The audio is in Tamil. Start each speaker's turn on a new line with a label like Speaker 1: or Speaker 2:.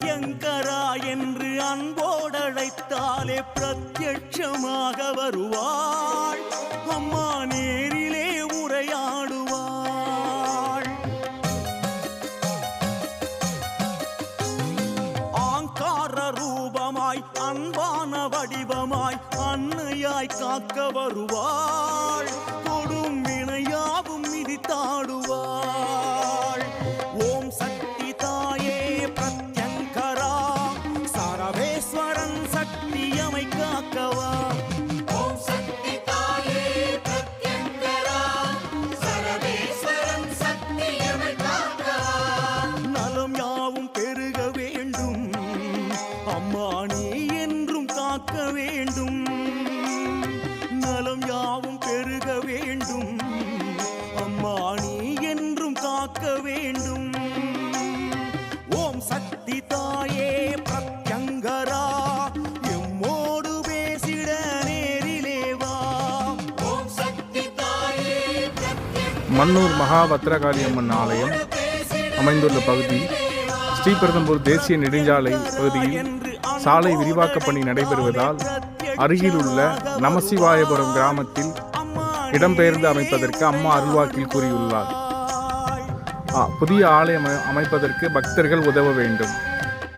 Speaker 1: பிரத்யங்கரா என்று அன்போடழைத்தாலே பிரத்யட்சமாக வருவாள். அம்மா நேரிலே உரையாடுவாள். ஆங்கார ரூபமாய் அன்பான வடிவமாய் அன்னையாய் காக்க வருவாள். கொடும் வினையாவும் மிதித்தாடுவாள். ஓம் சக்தி தாயே பிரத்யங்கரா சரவேஸ்வரன் சக்தியமை காக்கவா.
Speaker 2: ஓம் சக்தி தாயே பிரத்யங்கரா சரவேஸ்வரன் சக்தியமை காக்கவா.
Speaker 1: நலம் யாவும் பெருக வேண்டும் அம்மா நீ என்றும் காக்க வேண்டும். நலம் யாவும் பெருக வேண்டும் அம்மா நீ என்றும் காக்க வேண்டும். ஓம் சக்தி தாயே பிரத்யங்கரா எம்மோடு பேசிட நேரிலே வா.
Speaker 2: ஓம் சக்தி தாயே பிரத்யங்கரா
Speaker 3: மன்னூர் மகா பத்ரகாளியம்மன் ஆலயம் அமைந்துள்ள பகுதி ஸ்ரீபெரும்பூர் தேசிய நெடுஞ்சாலை பகுதியில் சாலை விரிவாக்க பணி நடைபெறுவதால் அருகிலுள்ள நமசிவாயபுரம் கிராமத்தில் இடம்பெயர்ந்து அமைப்பதற்கு அம்மா அருள்வாக்கில் கூறியுள்ளார். புதிய ஆலயம் அமைப்பதற்கு பக்தர்கள் உதவ வேண்டும்.